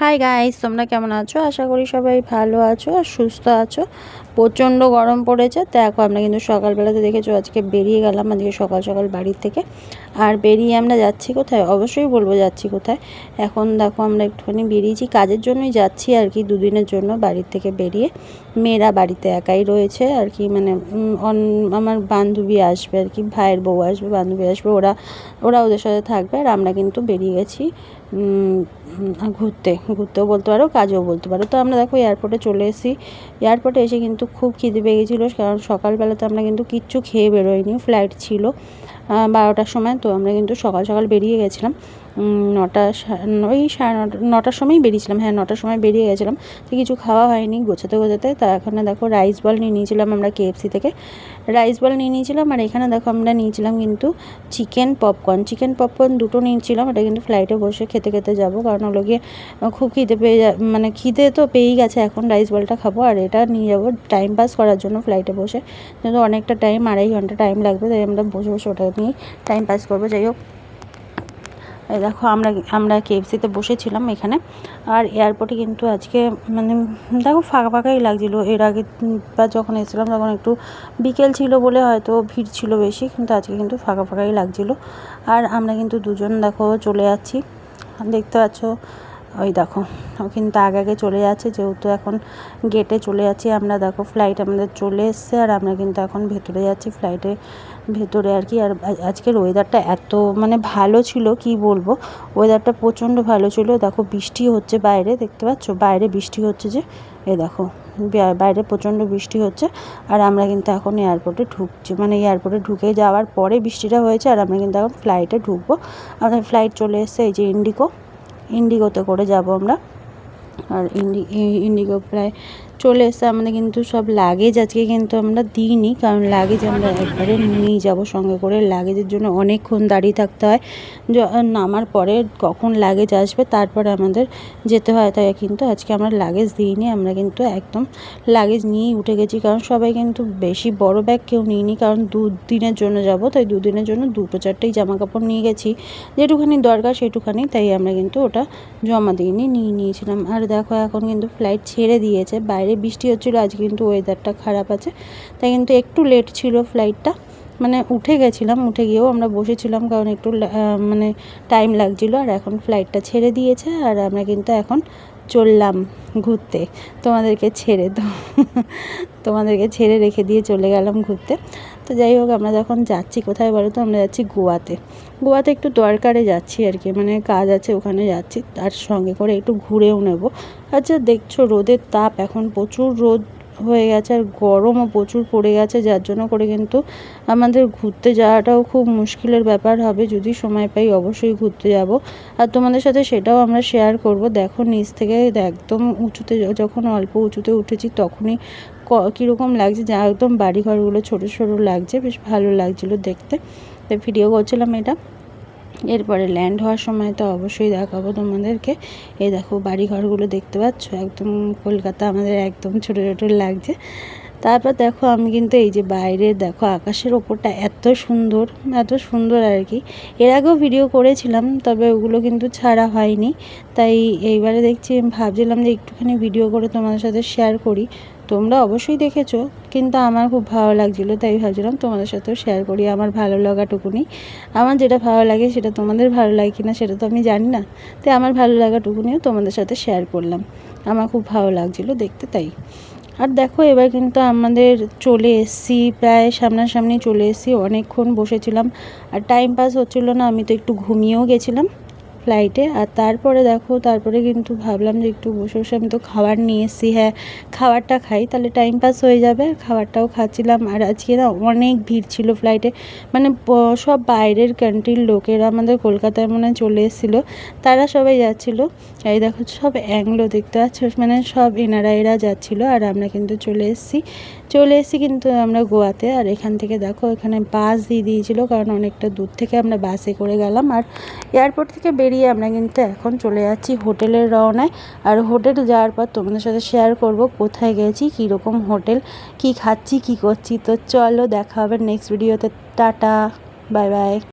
Hi guys, তোমরা কেমন আছো? আশা করি সবাই ভালো আছো আর সুস্থ আছো। প্রচণ্ড গরম পড়েছে। দেখো আমরা কিন্তু সকালবেলাতে দেখেছো আজকে বেরিয়ে গেলাম আজকে সকাল সকাল বাড়ির থেকে। আর বেরিয়ে আমরা যাচ্ছি কোথায়? অবশ্যই বলবো যাচ্ছি কোথায়। এখন দেখো আমরা একটুখানি বেরিয়েছি, কাজের জন্যই যাচ্ছি আর কি, দুদিনের জন্য বাড়ির থেকে বেরিয়ে। মেয়েরা বাড়িতে একাই রয়েছে আর কি, মানে আমার বান্ধবী আসবে আর কি, ভাইয়ের বউ আসবে, বান্ধবী আসবে, ওরা ওদের সাথে থাকবে। আর আমরা কিন্তু বেরিয়ে গেছি ঘুরতেও বলতে পারো, কাজেও বলতে পারো। তো আমরা দেখো এয়ারপোর্টে চলে এসেছি। এয়ারপোর্টে এসে কিন্তু খুব খিদে পেয়ে গেছিলো, কারণ সকালবেলাতে আমরা কিন্তু কিচ্ছু খেয়ে বেরোইনি, ফ্লাইট ছিল 12টার সময়। তো আমরা কিন্তু সকাল সকাল বেরিয়ে গেছিলাম, ওই সাড়ে নটার সময়ই বেরিয়েছিলাম, হ্যাঁ 9টার সময় বেরিয়ে গেছিলাম। তো কিছু খাওয়া হয়নি গোছাতে গোছাতে। তা এখানে দেখো রাইস বল নিয়ে নিয়েছিলাম আমরা KFC থেকে, রাইস বল নিয়ে নিয়েছিলাম। আর এখানে দেখো আমরা নিয়েছিলাম কিন্তু চিকেন পপকর্ন দুটো নিয়েছিলাম। এটা কিন্তু ফ্লাইটে বসে খেতে খেতে যাবো, কারণ ওগুলো গিয়ে খুব খিদে পেয়ে মানে খিদে তো পেয়েই গেছে, এখন রাইস বলটা খাবো। আর এটা নিয়ে যাবো টাইম পাস করার জন্য ফ্লাইটে বসে, কিন্তু অনেকটা টাইম, 2.5 ঘন্টা টাইম লাগবে, তাই আমরা বসে বসে ওটা নিয়েই টাইম পাস করবো। যাই হোক, এই দেখো আমরা KFCতে বসেছিলাম এখানে। আর এয়ারপোর্টে কিন্তু আজকে মানে দেখো ফাঁকা ফাঁকাই লাগছিলো। এর আগে বা যখন এসেছিলাম তখন একটু বিকেল ছিল বলে হয়তো ভিড় ছিল বেশি, কিন্তু আজকে কিন্তু ফাঁকা ফাঁকাই লাগছিলো। আর আমরা কিন্তু দুজন দেখো চলে যাচ্ছি, দেখতে পাচ্ছ, ওই দেখো ও কিন্তু আগে চলে যাচ্ছে, যেহেতু এখন গেটে চলে যাচ্ছি আমরা। দেখো ফ্লাইট আমাদের চলে এসছে, আর আমরা কিন্তু এখন ভেতরে যাচ্ছি, ফ্লাইটের ভেতরে আর কি। আর আজকের ওয়েদারটা এত মানে ভালো ছিল, কি বলবো, ওয়েদারটা প্রচণ্ড ভালো ছিল। দেখো বৃষ্টি হচ্ছে বাইরে, দেখতে পাচ্ছ বাইরে বৃষ্টি হচ্ছে, যে এই দেখো বাইরে প্রচণ্ড বৃষ্টি হচ্ছে। আর আমরা কিন্তু এখন এয়ারপোর্টে ঢুকছি, মানে এয়ারপোর্টে ঢুকে যাওয়ার পরে বৃষ্টিটা হয়েছে। আর আমরা কিন্তু এখন ফ্লাইটে ঢুকবো। আমাদের ফ্লাইট চলে এসছে, এই যে ইন্ডিগোতে করে যাব আমরা। আর ইন্ডিগো প্রায় চলে এসছে। আমাদের কিন্তু সব লাগেজ আজকে কিন্তু আমরা দিইনি, কারণ লাগেজ আমরা একবারে নিয়েই যাব সঙ্গে করে। লাগেজের জন্য অনেকক্ষণ দাঁড়িয়ে থাকতে হয়, নামার পরে কখন লাগেজ আসবে তারপরে আমাদের যেতে হয়, তাই কিন্তু আজকে আমরা লাগেজ দিইনি। আমরা কিন্তু একদম লাগেজ নিয়েই উঠে গেছি, কারণ সবাই কিন্তু বেশি বড় ব্যাগ কেউ নিইনি, কারণ 2 দিনের জন্য যাব, তাই 2 দিনের জন্য 2-4টেই জামা কাপড় নিয়ে গেছি, যেটুখানি দরকার সেটুখানি। তাই আমরা কিন্তু ওটা জমা দিইনি, নিয়ে নিয়েছিলাম। আর দেখো এখন কিন্তু ফ্লাইট ছেড়ে দিয়েছে, বাইরে বৃষ্টি হচ্ছিলো, আজ কিন্তু ওয়েদারটা খারাপ আছে, তাই কিন্তু একটু লেট ছিল ফ্লাইটটা। মানে উঠে গেছিলাম, উঠে গিয়েও আমরা বসেছিলাম, কারণ একটু মানে টাইম লাগছিলো। আর এখন ফ্লাইটটা ছেড়ে দিয়েছে, আর আমরা কিন্তু এখন চললাম ঘুরতে, তোমাদেরকে ছেড়ে রেখে দিয়ে চলে গেলাম ঘুরতে। তো যাই হোক, আমরা যখন যাচ্ছি কোথায় বলো তো, আমরা যাচ্ছি গোয়াতে একটু দরকারে যাচ্ছি আর কি, মানে কাজ আছে ওখানে যাচ্ছি, তার সঙ্গে করে একটু ঘুরেও নেব। আচ্ছা দেখছো রোদের তাপ, এখন প্রচুর রোদ হয়ে গেছে, আর গরমও প্রচুর পড়ে গেছে, যার জন্য করে কিন্তু আমাদের ঘুরতে যাওয়াটাও খুব মুশকিলের ব্যাপার হবে। যদি সময় পাই অবশ্যই ঘুরতে যাব, আর তোমাদের সাথে সেটাও আমরা শেয়ার করব। দেখো নিচ থেকে একদম উঁচুতে, যখন অল্প উঁচুতে উঠেছি তখনই কীরকম লাগছে, যা একদম বাড়িঘরগুলো ছোটো ছোটো লাগছে, বেশ ভালো লাগছিলো দেখতে, তাই ভিডিও করছিলাম এটা। এরপরে ল্যান্ড হওয়ার সময় তো অবশ্যই দেখাবো তোমাদেরকে। এই দেখো বাড়িঘরগুলো দেখতে পাচ্ছ, একদম কলকাতা আমাদের একদম ছোটো ছোটো লাগছে। তারপর দেখো আমি কিন্তু এই যে বাইরে দেখো আকাশের ওপরটা এত সুন্দর আর কি। এর আগেও ভিডিও করেছিলাম, তবে ওগুলো কিন্তু ছাড়া হয়নি, তাই এইবারে দেখছি ভাবছিলাম যে একটুখানি ভিডিও করে তোমাদের সাথে শেয়ার করি। তোমরা অবশ্যই দেখেছো, কিন্তু আমার খুব ভালো লাগছিলো, তাই ভাবছিলাম তোমাদের সাথেও শেয়ার করি আমার ভালো লাগাটুকুনি। আমার যেটা ভালো লাগে সেটা তোমাদের ভালো লাগে কিনা সেটা তো আমি জানি না, তাই আমার ভালো লাগাটুকুনিও তোমাদের সাথে শেয়ার করলাম। আমার খুব ভালো লাগছিলো দেখতে, তাই। আর দেখো এবার কিন্তু আমাদের চলে এসেছি, প্রায় সামনাসামনি চলে এসেছি, অনেকক্ষণ বসেছিলাম আর টাইম পাস হচ্ছিলো না, আমি তো একটু ঘুমিয়েও গেছিলাম ফ্লাইটে। আর তারপরে কিন্তু ভাবলাম যে একটু বসে বসে, আমি তো খাবার নিয়ে এসেছি, হ্যাঁ খাবারটা খাই, তাহলে টাইম পাস হয়ে যাবে। খাবারটাও খাচ্ছিলাম। আর আজকে না অনেক ভিড় ছিল ফ্লাইটে, মানে সব বাইরের কান্ট্রির লোকেরা আমাদের কলকাতায় মনে চলে এসেছিলো, তারা সবাই যাচ্ছিলো। এই দেখো সব অ্যাংলো দেখতে পাচ্ছ, মানে সব এরা যাচ্ছিলো। আর আমরা কিন্তু চলে এসেছি কিন্তু আমরা গোয়াতে। আর এখান থেকে দেখো এখানে বাস দিয়ে দিয়েছিলো, কারণ অনেকটা দূর থেকে আমরা বাসে করে গেলাম। আর এয়ারপোর্ট থেকে বেরিয়ে আমরা কিন্তু এখন চলে যাচ্ছি হোটেলের রওনায়। আর হোটেলে যাওয়ার পর তোমাদের সাথে শেয়ার করব কোথায় গেছি, কীরকম হোটেল, কি খাচ্ছি, কি করছি। তো চলো দেখা হবে নেক্সট ভিডিওতে। Tata, bye bye.